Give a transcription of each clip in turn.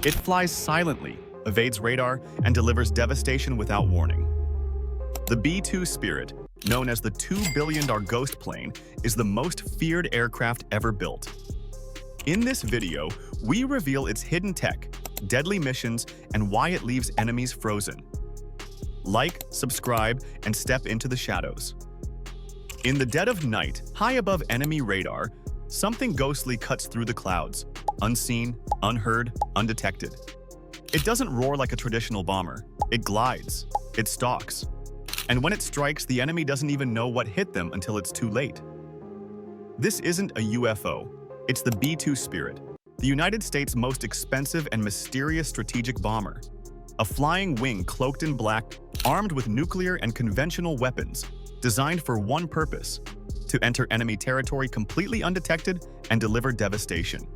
It flies silently, evades radar, and delivers devastation without warning. The B-2 Spirit, known as the $2 billion ghost plane, is the most feared aircraft ever built. In this video, we reveal its hidden tech, deadly missions, and why it leaves enemies frozen. Like, subscribe, and step into the shadows. In the dead of night, high above enemy radar, something ghostly cuts through the clouds, unseen, unheard, undetected. It doesn't roar like a traditional bomber. It glides. It stalks. And when it strikes, the enemy doesn't even know what hit them until it's too late. This isn't a UFO. It's the B-2 Spirit, the United States' most expensive and mysterious strategic bomber. A flying wing cloaked in black, armed with nuclear and conventional weapons, designed for one purpose: to enter enemy territory completely undetected and deliver devastation.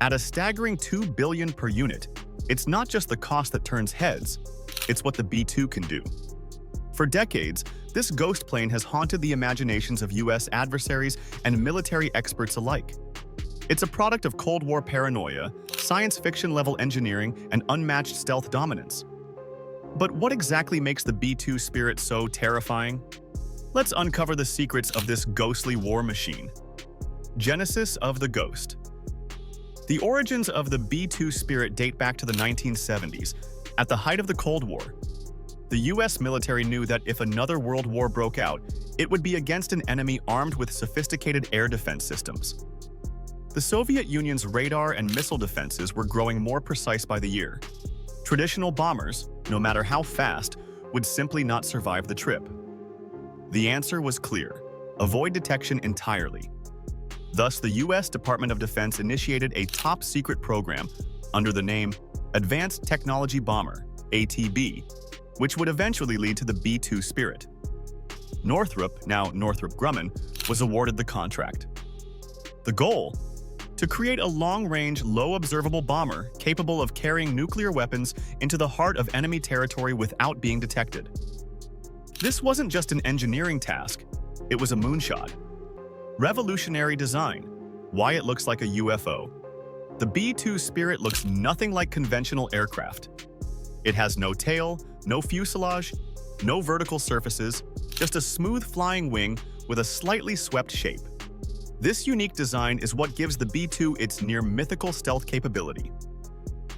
At a staggering $2 billion per unit, it's not just the cost that turns heads, it's what the B-2 can do. For decades, this ghost plane has haunted the imaginations of US adversaries and military experts alike. It's a product of Cold War paranoia, science fiction-level engineering, and unmatched stealth dominance. But what exactly makes the B-2 Spirit so terrifying? Let's uncover the secrets of this ghostly war machine. Genesis of the Ghost. The origins of the B-2 Spirit date back to the 1970s, at the height of the Cold War. The US military knew that if another world war broke out, it would be against an enemy armed with sophisticated air defense systems. The Soviet Union's radar and missile defenses were growing more precise by the year. Traditional bombers, no matter how fast, would simply not survive the trip. The answer was clear: avoid detection entirely. Thus, the US Department of Defense initiated a top-secret program under the name Advanced Technology Bomber, ATB, which would eventually lead to the B-2 Spirit. Northrop, now Northrop Grumman, was awarded the contract. The goal? To create a long-range, low-observable bomber capable of carrying nuclear weapons into the heart of enemy territory without being detected. This wasn't just an engineering task, it was a moonshot. Revolutionary design. Why it looks like a UFO. The B-2 Spirit looks nothing like conventional aircraft. It has no tail, no fuselage, no vertical surfaces, just a smooth flying wing with a slightly swept shape. This unique design is what gives the B-2 its near-mythical stealth capability.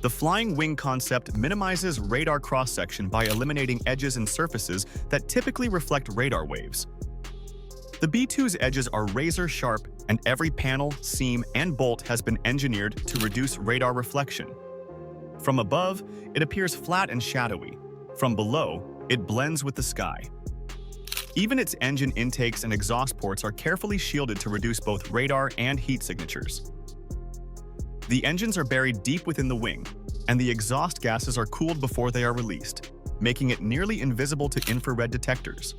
The flying wing concept minimizes radar cross-section by eliminating edges and surfaces that typically reflect radar waves. The B-2's edges are razor-sharp, and every panel, seam, and bolt has been engineered to reduce radar reflection. From above, it appears flat and shadowy. From below, it blends with the sky. Even its engine intakes and exhaust ports are carefully shielded to reduce both radar and heat signatures. The engines are buried deep within the wing, and the exhaust gases are cooled before they are released, making it nearly invisible to infrared detectors.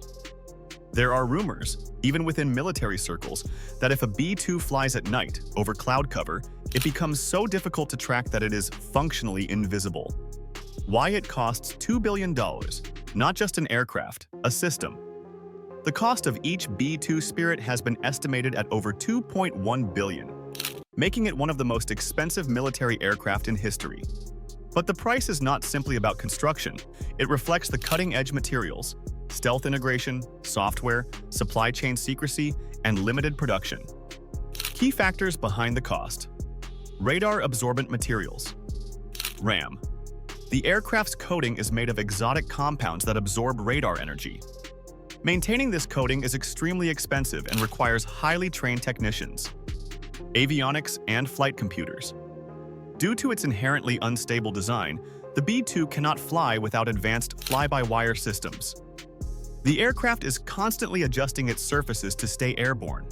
There are rumors, even within military circles, that if a B-2 flies at night over cloud cover, it becomes so difficult to track that it is functionally invisible. Why it costs $2 billion, not just an aircraft, a system. The cost of each B-2 Spirit has been estimated at over $2.1 billion, making it one of the most expensive military aircraft in history. But the price is not simply about construction. It reflects the cutting-edge materials, stealth integration, software, supply chain secrecy, and limited production. Key factors behind the cost. Radar-absorbent materials. RAM. The aircraft's coating is made of exotic compounds that absorb radar energy. Maintaining this coating is extremely expensive and requires highly trained technicians. Avionics and flight computers. Due to its inherently unstable design, the B-2 cannot fly without advanced fly-by-wire systems. The aircraft is constantly adjusting its surfaces to stay airborne.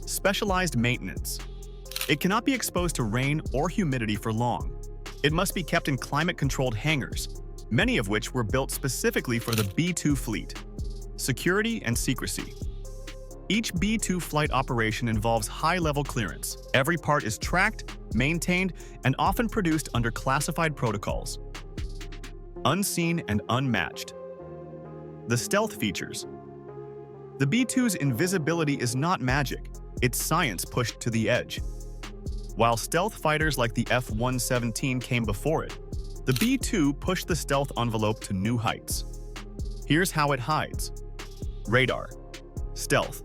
Specialized maintenance. It cannot be exposed to rain or humidity for long. It must be kept in climate-controlled hangars, many of which were built specifically for the B-2 fleet. Security and secrecy. Each B-2 flight operation involves high-level clearance. Every part is tracked, maintained, and often produced under classified protocols. Unseen and unmatched. The stealth features. The B-2's invisibility is not magic, it's science pushed to the edge. While stealth fighters like the F-117 came before it, the B-2 pushed the stealth envelope to new heights. Here's how it hides. Radar. Stealth.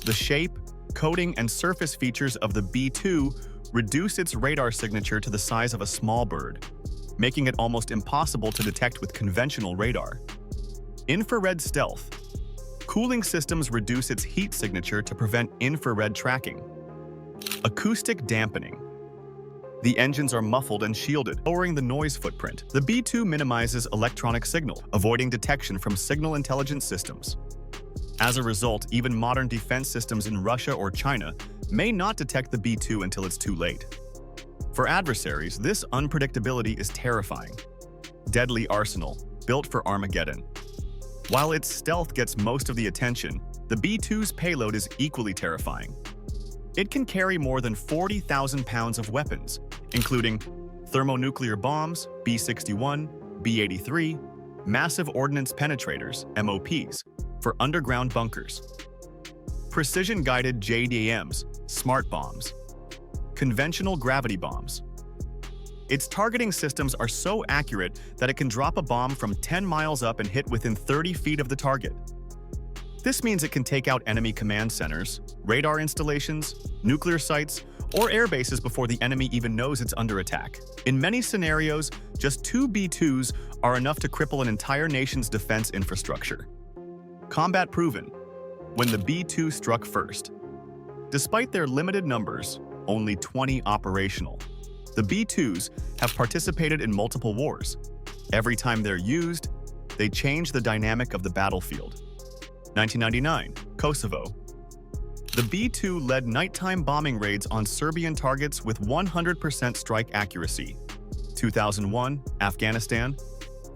The shape, coating, and surface features of the B-2 reduce its radar signature to the size of a small bird, making it almost impossible to detect with conventional radar. Infrared stealth. Cooling systems reduce its heat signature to prevent infrared tracking. Acoustic dampening. The engines are muffled and shielded, lowering the noise footprint. The B-2 minimizes electronic signal, avoiding detection from signal intelligence systems. As a result, even modern defense systems in Russia or China may not detect the B-2 until it's too late. For adversaries, this unpredictability is terrifying. Deadly arsenal, built for Armageddon. While its stealth gets most of the attention, the B-2's payload is equally terrifying. It can carry more than 40,000 pounds of weapons, including thermonuclear bombs, B-61, B-83, massive ordnance penetrators, MOPs, for underground bunkers, precision-guided JDAMs, smart bombs, conventional gravity bombs. Its targeting systems are so accurate that it can drop a bomb from 10 miles up and hit within 30 feet of the target. This means it can take out enemy command centers, radar installations, nuclear sites, or air bases before the enemy even knows it's under attack. In many scenarios, just 2 B-2s are enough to cripple an entire nation's defense infrastructure. Combat proven, when the B-2 struck first. Despite their limited numbers, only 20 operational, the B-2s have participated in multiple wars. Every time they're used, they change the dynamic of the battlefield. 1999, Kosovo. The B-2 led nighttime bombing raids on Serbian targets with 100% strike accuracy. 2001, Afghanistan.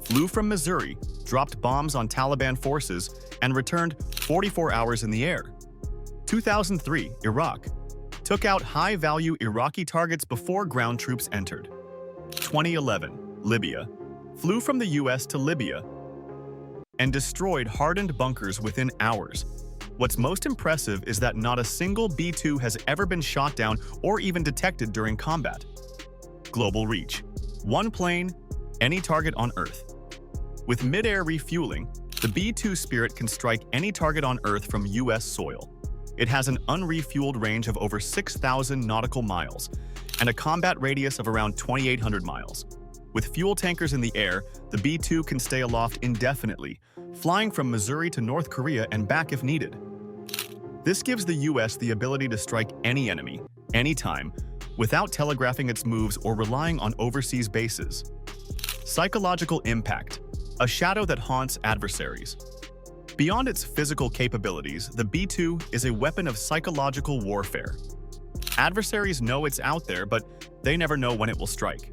Flew from Missouri, dropped bombs on Taliban forces, and returned 44 hours in the air. 2003, Iraq. Took out high-value Iraqi targets before ground troops entered. 2011, Libya. Flew from the US to Libya and destroyed hardened bunkers within hours. What's most impressive is that not a single B-2 has ever been shot down or even detected during combat. Global reach. One plane, any target on Earth. With mid-air refueling, the B-2 Spirit can strike any target on Earth from US soil. It has an unrefueled range of over 6,000 nautical miles and a combat radius of around 2,800 miles. With fuel tankers in the air, the B-2 can stay aloft indefinitely, flying from Missouri to North Korea and back if needed. This gives the US the ability to strike any enemy, anytime, without telegraphing its moves or relying on overseas bases. Psychological impact, a shadow that haunts adversaries. Beyond its physical capabilities, the B-2 is a weapon of psychological warfare. Adversaries know it's out there, but they never know when it will strike.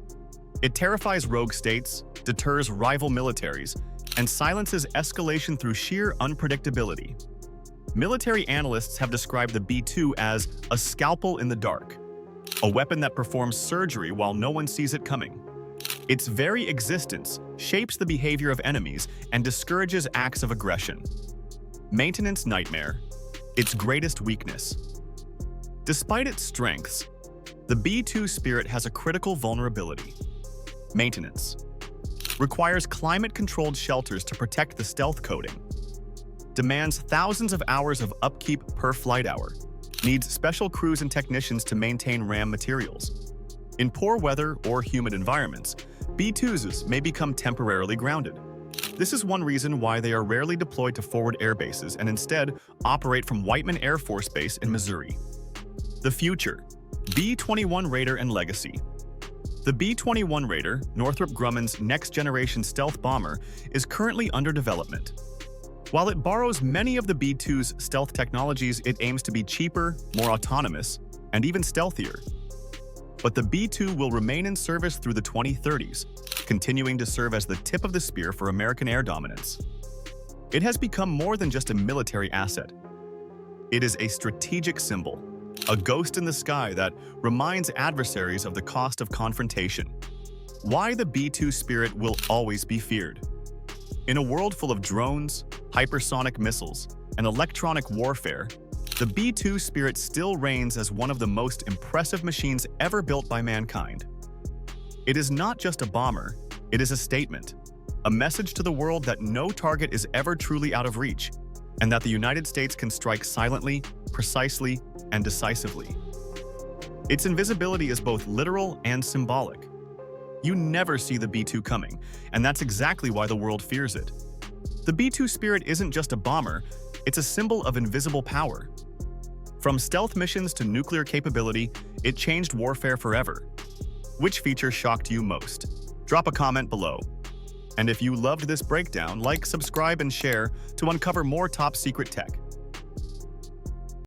It terrifies rogue states, deters rival militaries, and silences escalation through sheer unpredictability. Military analysts have described the B-2 as a scalpel in the dark, a weapon that performs surgery while no one sees it coming. Its very existence shapes the behavior of enemies and discourages acts of aggression. Maintenance nightmare, its greatest weakness. Despite its strengths, the B-2 Spirit has a critical vulnerability. Maintenance. Requires climate-controlled shelters to protect the stealth coating. Demands thousands of hours of upkeep per flight hour. Needs special crews and technicians to maintain RAM materials. In poor weather or humid environments, B-2s may become temporarily grounded. This is one reason why they are rarely deployed to forward air bases and instead operate from Whiteman Air Force Base in Missouri. The future. B-21 Raider and legacy. The B-21 Raider, Northrop Grumman's next-generation stealth bomber, is currently under development. While it borrows many of the B-2's stealth technologies, it aims to be cheaper, more autonomous, and even stealthier. But the B-2 will remain in service through the 2030s, continuing to serve as the tip of the spear for American air dominance. It has become more than just a military asset. It is a strategic symbol, a ghost in the sky that reminds adversaries of the cost of confrontation. Why the B-2 Spirit will always be feared. In a world full of drones, hypersonic missiles, and electronic warfare, The B-2 Spirit still reigns as one of the most impressive machines ever built by mankind. It is not just a bomber, it is a statement, a message to the world that no target is ever truly out of reach, and that the United States can strike silently, precisely, and decisively. Its invisibility is both literal and symbolic. You never see the B-2 coming, and that's exactly why the world fears it. The B-2 Spirit isn't just a bomber, it's a symbol of invisible power. From stealth missions to nuclear capability, it changed warfare forever. Which feature shocked you most? Drop a comment below. And if you loved this breakdown, like, subscribe, and share to uncover more top-secret tech.